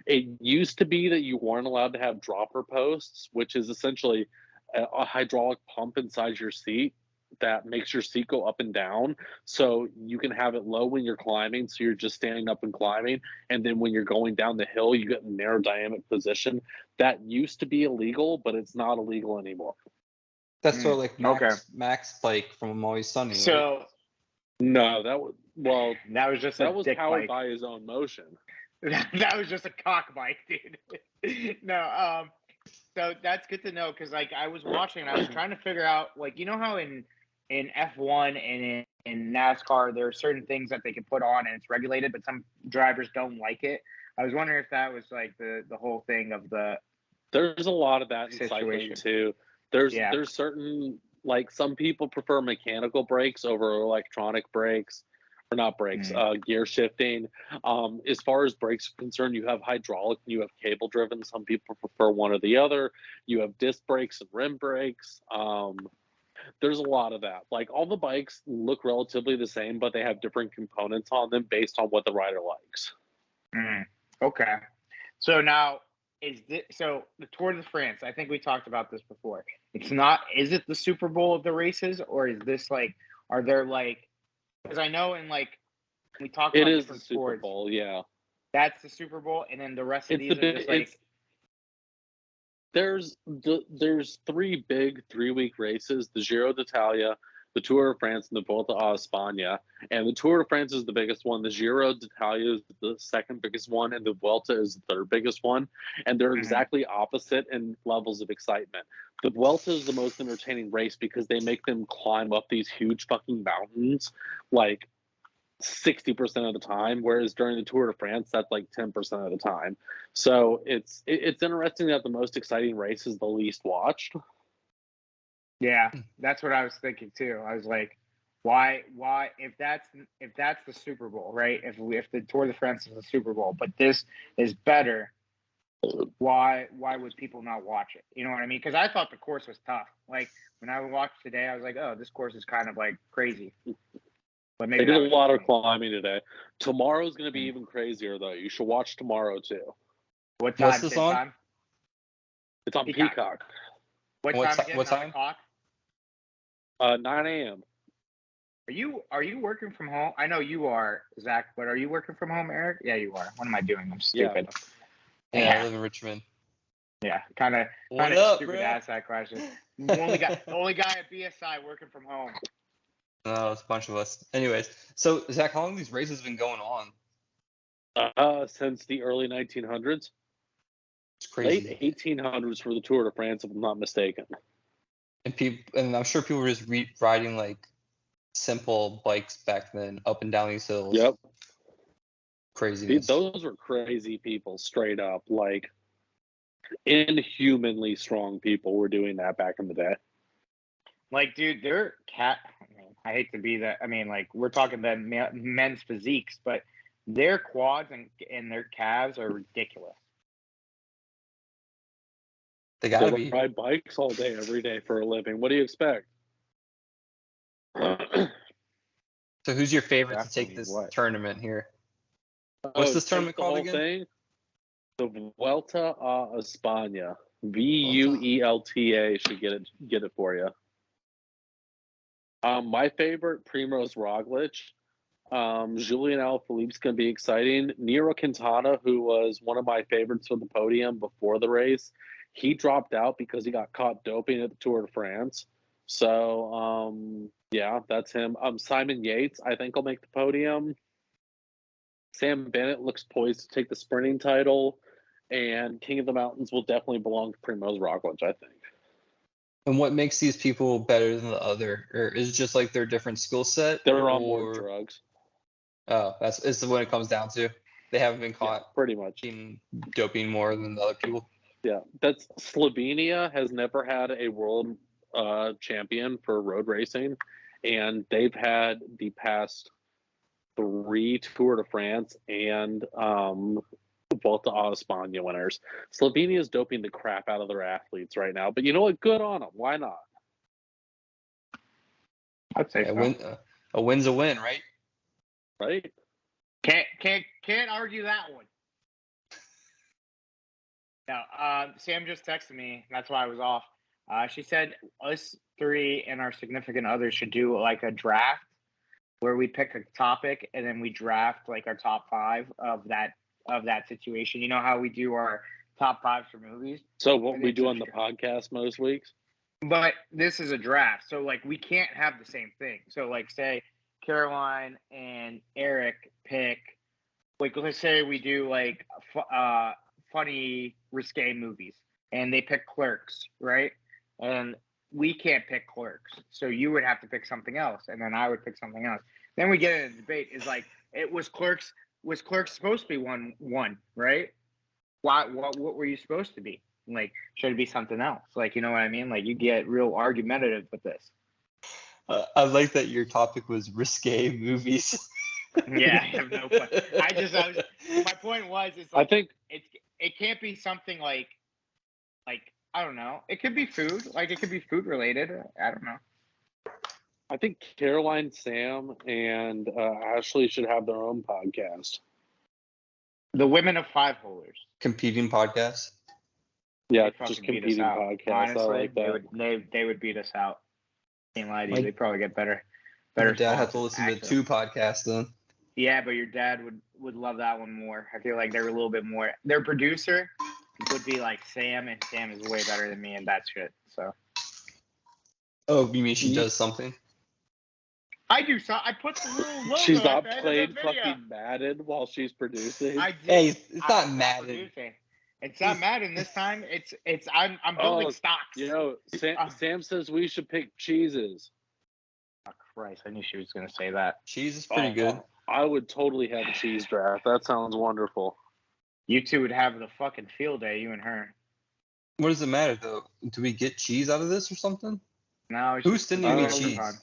It used to be that you weren't allowed to have dropper posts, which is essentially a hydraulic pump inside your seat that makes your seat go up and down. So you can have it low when you're climbing, so you're just standing up and climbing. And then when you're going down the hill, you get in an aerodynamic position. That used to be illegal, but it's not illegal anymore. That's sort of like okay. Max Bike from Always Sunny. Right? So No, that was just that a was dick powered bike. by his own motion. That was just a cock bike, dude. No, so that's good to know, because like I was watching and I was trying to figure out, like, you know how in F1 and in NASCAR there are certain things that they can put on and it's regulated, but some drivers don't like it. I was wondering if that was like the whole thing of the. There's a lot of that in situation. cycling too. There's certain, like, some people prefer mechanical brakes over electronic brakes, or not brakes, gear shifting. As far as brakes are concerned, you have hydraulic and you have cable driven. Some people prefer one or the other. You have disc brakes and rim brakes. There's a lot of that. Like, all the bikes look relatively the same, but they have different components on them based on what the rider likes. Okay. So now, so the Tour de France, I think we talked about this before. It's not, is it the Super Bowl of the races, or is this like, are there like, because I know in like, we talk about different sports. It is the Super Bowl, yeah. That's the Super Bowl, and then the rest of these are just like. There's 3 big 3-week races: the Giro d'Italia, the Tour de France, and the Vuelta a España. And the Tour de France is the biggest one. The Giro d'Italia is the second biggest one, and the Vuelta is the third biggest one. And they're exactly opposite in levels of excitement. The Vuelta is the most entertaining race because they make them climb up these huge fucking mountains, like 60% of the time, whereas during the Tour de France, that's like 10% of the time. So it's interesting that the most exciting race is the least watched. Yeah, that's what I was thinking too. I was like, why if that's the Super Bowl, right? If the Tour de France is the Super Bowl, but this is better, why would people not watch it? You know what I mean? Because I thought the course was tough. Like when I watched today, I was like, oh, this course is kind of like crazy. But maybe they did a lot of climbing today. Tomorrow's going to be even crazier, though. You should watch tomorrow too. What time? What's this on? Time? It's on Peacock. What time? Again? What time? 9 a.m. Are you working from home? I know you are, Zach, but are you working from home, Eric? Yeah, you are. What am I doing? I'm stupid. Yeah, I live in Richmond. Yeah, kind of stupid to ask that question. The only guy at BSI working from home. No, it's a bunch of us. Anyways, so Zach, how long have these races been going on? Since the early 1900s. It's crazy. Late 1800s for the Tour de France, if I'm not mistaken. And I'm sure people were just riding like simple bikes back then, up and down these hills. Yep. Craziness. Those were crazy people, straight up. Like, inhumanly strong people were doing that back in the day. Like, dude, I hate to be that. I mean, like, we're talking about men's physiques, but their quads and their calves are ridiculous. They gotta be. Ride bikes all day, every day for a living. What do you expect? So, who's your favorite to take this tournament here? What's this tournament called again? The Vuelta a España. VUELTA should get it for you. My favorite, Primož Roglic. Julian Alaphilippe's going to be exciting. Nairo Quintana, who was one of my favorites for the podium before the race, he dropped out because he got caught doping at the Tour de France. So, yeah, that's him. Simon Yates, I think, will make the podium. Sam Bennett looks poised to take the sprinting title. And King of the Mountains will definitely belong to Primož Roglic, I think. And what makes these people better than the other? Or is it just like their different skill set? They're on more drugs. Oh, is what it comes down to. They haven't been caught pretty much doping more than the other people. Yeah, Slovenia has never had a world champion for road racing, and they've had the past 3 Tour de France and both the Espana winners. Slovenia is doping the crap out of their athletes right now, but you know what? Good on them. Why not? I'd say so. A win's a win, right? Right? Can't argue that one. No, Sam just texted me. That's why I was off. She said us three and our significant others should do like a draft where we pick a topic and then we draft like our top 5 of that situation. You know how we do our top 5s for movies? So what we do on the podcast most weeks? But this is a draft, so like we can't have the same thing. So like say Caroline and Eric pick, like let's say we do like funny risque movies, and they pick Clerks, right? And we can't pick Clerks, so you would have to pick something else, and then I would pick something else. Then we get in a debate. Is like it was Clerks supposed to be one, right? What were you supposed to be? Like, should it be something else? Like, you know what I mean? Like, you get real argumentative with this. I like that your topic was risque movies. Yeah, I have no fun. My point was, it's like, I think it can't be something like, I don't know. It could be food. Like, it could be food related. I don't know. I think Caroline, Sam, and Ashley should have their own podcast. The Women of Five Holders. Competing podcasts. Yeah, They'd just fucking beat us competing out. podcasts. Honestly, I like that. they would beat us out. Can't lie to you. My- They probably get better. Your dad had to sponsors, listen to actually. 2 podcasts then. Yeah, but your dad would love that one more. I feel like they're a little bit more. Their producer would be like Sam, and Sam is way better than me in that shit. So Oh, you mean she does something? I do. So I put the little logo. She's at not the end of playing the video. fucking Madden while she's producing. I did. Hey, it's not I'm Madden. producing. It's not Madden this time. It's I'm building Oh, stocks. You know, Sam says we should pick cheeses. Oh Christ! I knew she was gonna say that. Cheese is pretty good. I would totally have a cheese draft. That sounds wonderful. You two would have the fucking field day, you and her. What does it matter though? Do we get cheese out of this or something? No, it's Who's just sending me overtime. cheese?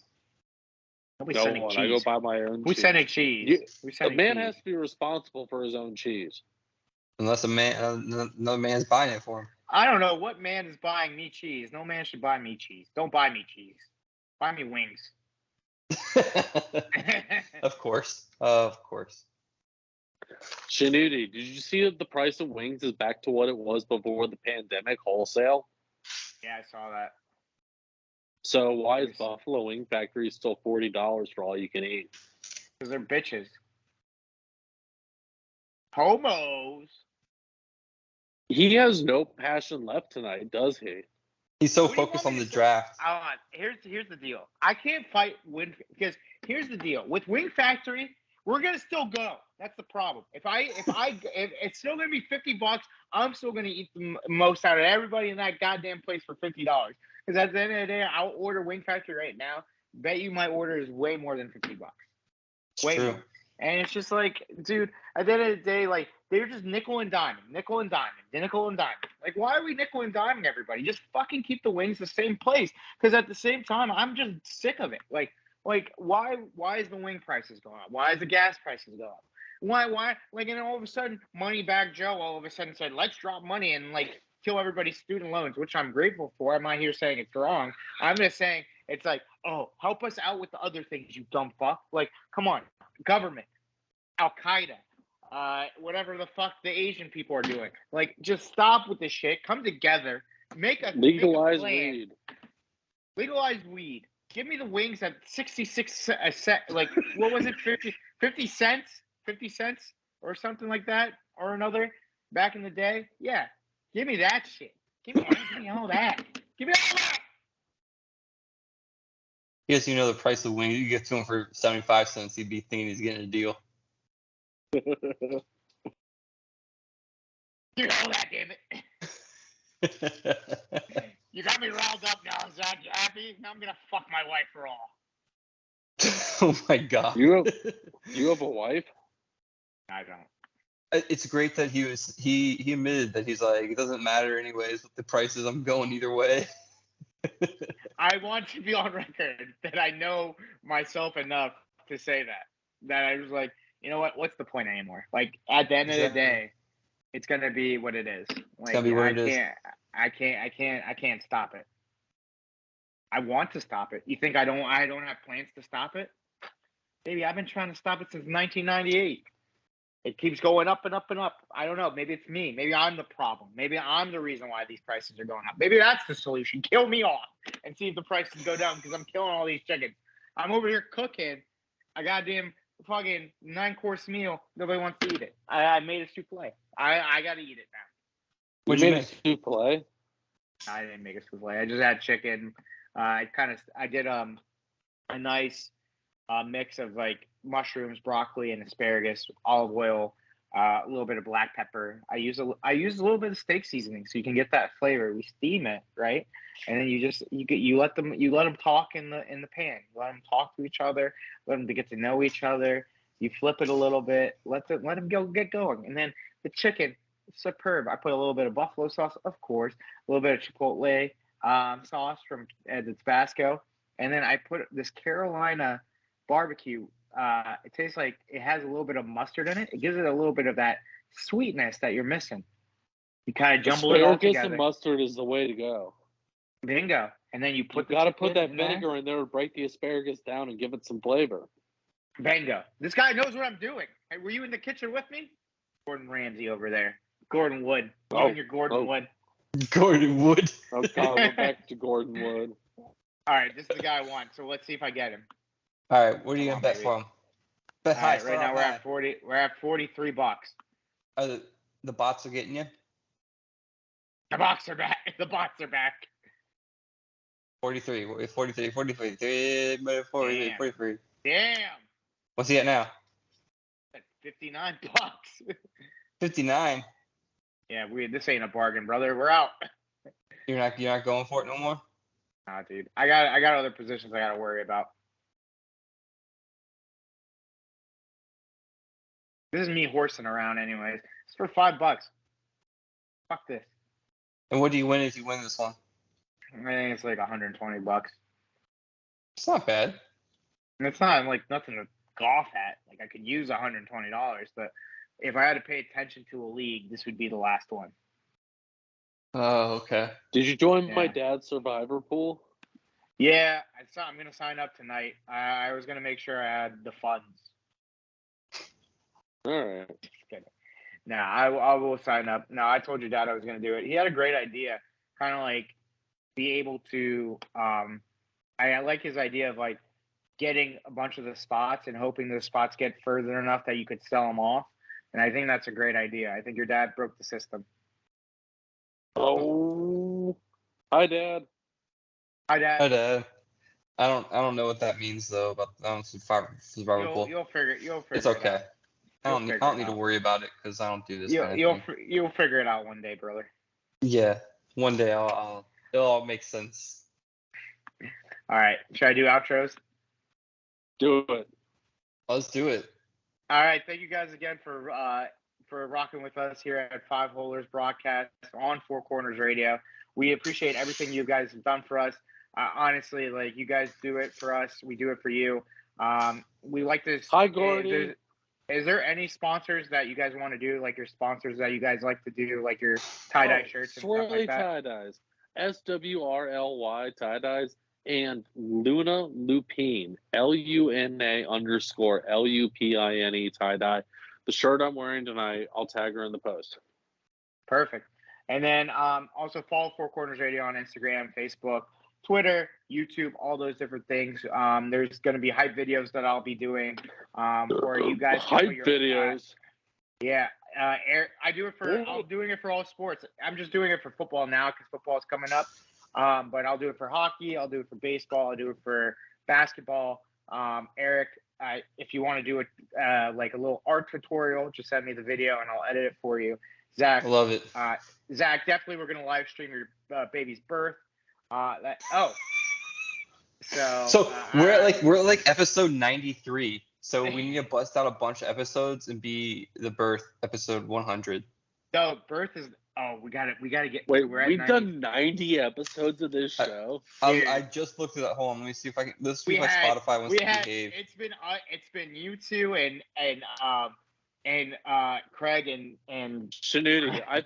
Nobody's No sending one. cheese. I go buy my own Who's cheese. sending cheese? You- Who's A sending man cheese? has to be responsible for his own cheese. Unless another man's buying it for him. I don't know what man is buying me cheese. No man should buy me cheese. Don't buy me cheese. Buy me wings. Of course. Of course. Shanuti, did you see that the price of wings is back to what it was before the pandemic wholesale? Yeah, I saw that. So why is Buffalo Wing Factory still $40 for all you can eat? Because they're bitches. Homos. He has no passion left tonight, does he? He's so What do you focused want on me the to say? draft. Here's the deal. I can't fight Wing because here's the deal. With Wing Factory, we're gonna still go. That's the problem. If it's still gonna be $50, I'm still gonna eat the most out of everybody in that goddamn place for $50. Because at the end of the day, I'll order Wing Factory right now. Bet you my order is way more than $50. It's Way true. more. And it's just like, dude, at the end of the day, like, they're just nickel and diming. Like, why are we nickel and diming everybody? Just fucking keep the wings the same place. Because at the same time, I'm just sick of it. Like, why is the wing prices going up? Why is the gas prices go up? Why? Like, and all of a sudden, Moneybag Joe all of a sudden said, let's drop money and, like, kill everybody's student loans, which I'm grateful for. I'm not here saying it's wrong. I'm just saying it's like, oh, help us out with the other things, you dumb fuck. Like, come on. Government, Al-Qaeda, whatever the fuck the Asian people are doing. Like, just stop with this shit. Come together. Make a Legalize plan. weed. Legalize weed. Give me the wings at 66 a set. Like, what was it? 50 cents? 50 cents or something like that or another back in the day? Yeah. Give me that shit. Give me all that. Give me all that. He doesn't even know the price of wings. You get to him for 75 cents, he'd be thinking he's getting a deal. Give me all that, damn it. You got me riled up now, Zach. You happy? Now I'm gonna fuck my wife for all. Oh my god. You have a wife? I don't. It's great that he admitted that he's like, it doesn't matter anyways with the prices, I'm going either way. I want to be on record that I know myself enough to say that I was like, you know what? What's the point anymore? Like, at the end of the Exactly. day, It's gonna be what it is. Like, gonna be what it is. I can't stop it. I want to stop it. You think I don't have plans to stop it? Baby, I've been trying to stop it since 1998. It keeps going up and up and up. I don't know. Maybe it's me. Maybe I'm the problem. Maybe I'm the reason why these prices are going up. Maybe that's the solution. Kill me off and see if the prices go down because I'm killing all these chickens. I'm over here cooking a goddamn fucking 9-course meal. Nobody wants to eat it. I made a souffle. I got to eat it now. What'd you you made make? a souffle? I didn't make a souffle. I just had chicken. I did a nice mix of like mushrooms, broccoli, and asparagus, olive oil, a little bit of black pepper. I use a little bit of steak seasoning so you can get that flavor. We steam it, right? And then you let them talk in the pan. You let them talk to each other, let them get to know each other. You flip it a little bit, let them get going, and then the chicken, superb. I put a little bit of buffalo sauce, of course, a little bit of chipotle sauce from the Tabasco, and then I put this Carolina barbecue. It tastes like it has a little bit of mustard in it. It gives it a little bit of that sweetness that you're missing. You kind of jumble it all Asparagus together. and mustard is the way to go. Bingo. And then you put You got to chicken put that in there. vinegar in there to break the asparagus down and give it some flavor. Bingo. This guy knows what I'm doing. Hey, were you in the kitchen with me? Gordon Ramsay over there. Gordon Wood. You and your Gordon Wood. Gordon Wood. Oh God, we're back to Gordon Wood. All right, this is the guy I want. So let's see if I get him. All right, what are you Come gonna on, bet baby. for him? Bet All high. right, right now we're at 40. We're at $43. Are the bots are getting you? The bots are back. The bots are back. 43. 43. Damn. 43. Damn. What's he at now? That's $59. 59. Yeah, this ain't a bargain, brother. We're out. You're not going for it no more? Nah, dude. I got other positions I gotta worry about. This is me horsing around anyways. It's for $5. Fuck this. And what do you win if you win this one? I think it's like $120. It's not bad. And it's not like nothing to golf at. Like I could use $120, but if I had to pay attention to a league, this would be the last one. Oh, okay. Did you join my Yeah. dad's survivor pool? Yeah, I'm gonna sign up tonight. I was gonna make sure I had the funds. All right. Just kidding. No, I will sign up. No, I told your dad I was gonna do it. He had a great idea, kind of like be able to. I like his idea of like getting a bunch of the spots and hoping the spots get further enough that you could sell them off. And I think that's a great idea. I think your dad broke the system. Oh, hi, Dad. Hi, Dad. Hi, Dad. I don't know what that means though about survivor pool. You'll figure. It's it okay. out. I don't need to worry about it because I don't do this kind of thing. You'll figure it out one day, brother. Yeah, one day it'll all make sense. All right. Should I do outros? Do it. Let's do it. All right. Thank you guys again for rocking with us here at Five Holers Broadcast on Four Corners Radio. We appreciate everything you guys have done for us. Honestly, like you guys do it for us, we do it for you. We like this. Hi, Gordy. Is there any sponsors that you guys want to do, like your sponsors that you guys like to do, like your tie-dye shirts and stuff like that? tie-dyes. SWRLY tie-dyes and Luna Lupine, LUNA_LUPINE tie-dye. The shirt I'm wearing tonight, I'll tag her in the post. Perfect. And then also follow Four Corners Radio on Instagram, Facebook, Twitter, YouTube, all those different things. There's going to be hype videos that I'll be doing for you guys. Hype videos. Yeah. I'm doing it for all sports. I'm just doing it for football now because football is coming up. But I'll do it for hockey. I'll do it for baseball. I'll do it for basketball. Eric, if you want to do it like a little art tutorial, just send me the video and I'll edit it for you. Zach, I love it. Zach, definitely we're gonna live stream your baby's birth. So we're at like episode 93. So we need to bust out a bunch of episodes and be the birth episode 100. No, birth is. Oh, we got to get. Wait, we've done 90 episodes of this show. I just looked at that. Hold on, let me see if I can. Let's see if my Spotify wants to behave. It's been you two and and Craig and Shanuti, I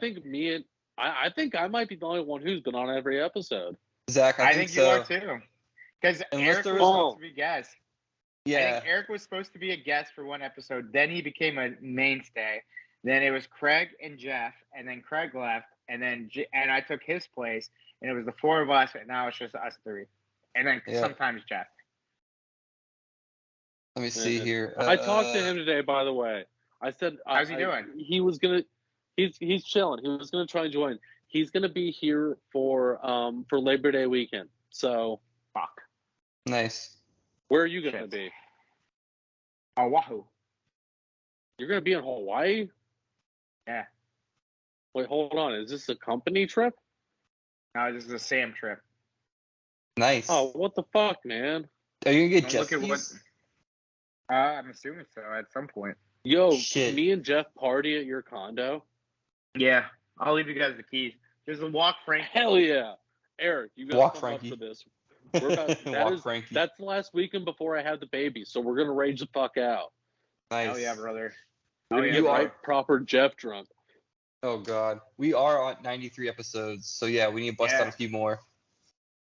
think I might be the only one who's been on every episode. Zach, I think you so. are too. Because Unless Eric there was was- supposed to be guest. I Yeah. think Eric was supposed to be a guest for one episode. Then he became a mainstay. Then it was Craig and Jeff, and then Craig left, and then and I took his place, and it was the four of us, and now it's just us three, and then Yeah. sometimes Jeff. Let me see here. I talked to him today, by the way. I said, How's he doing? He was gonna. He's chilling. He was gonna try and join. He's gonna be here for Labor Day weekend. So Fuck. Nice. where are you gonna Shit. be? Oahu. You're gonna be in Hawaii? Yeah. Wait, hold on. Is this a company trip? No, this is a Sam trip. Nice. Oh, what the fuck, man? Are you gonna get Don't jet look at what. skis? I'm assuming so at some point. Yo, Shit. me and Jeff party at your condo. Yeah, I'll leave you guys the keys. There's a walk, Frank. Hell yeah, Eric, you gotta Walk, come Frankie. up for this. We're about, Walk, Frankie. that's the last weekend before I have the baby, so we're gonna rage the fuck out. Nice. Hell yeah, brother. We're gonna yeah, get bro. right proper Jeff drunk. Oh god, we are on 93 episodes, so yeah, we need to bust Yeah. out a few more.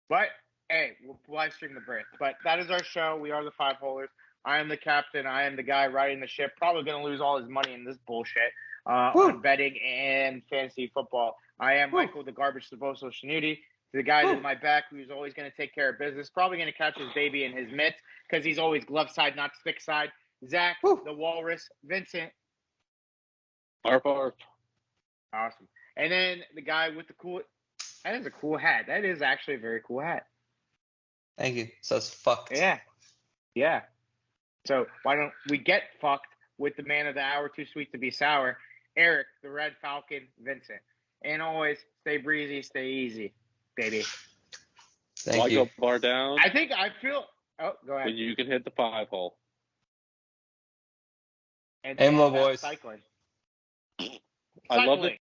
But hey, we'll live stream the birth. But that is our show. We are the Five Holers. I am the captain. I am the guy riding the ship. Probably going to lose all his money in this bullshit on betting and fantasy football. I am Michael, the garbage disposal Shanuti, the guy to my back who's always going to take care of business. Probably going to catch his baby in his mitts because he's always glove side, not stick side. Zach, the walrus. Vincent. Arf, arf. Awesome. And then the guy with the cool. That is a cool hat. That is actually a very cool hat. Thank you. Says fucked. Yeah. Yeah. So why don't we get fucked with the man of the hour, too sweet to be sour, Eric, the Red Falcon, Vincent. And always stay breezy, stay easy, baby. Thank Like you. a bar down, I think I feel. Oh, go ahead. when you can hit the 5-hole. And Hey, my that's boys. Cycling. I love Cycling. it.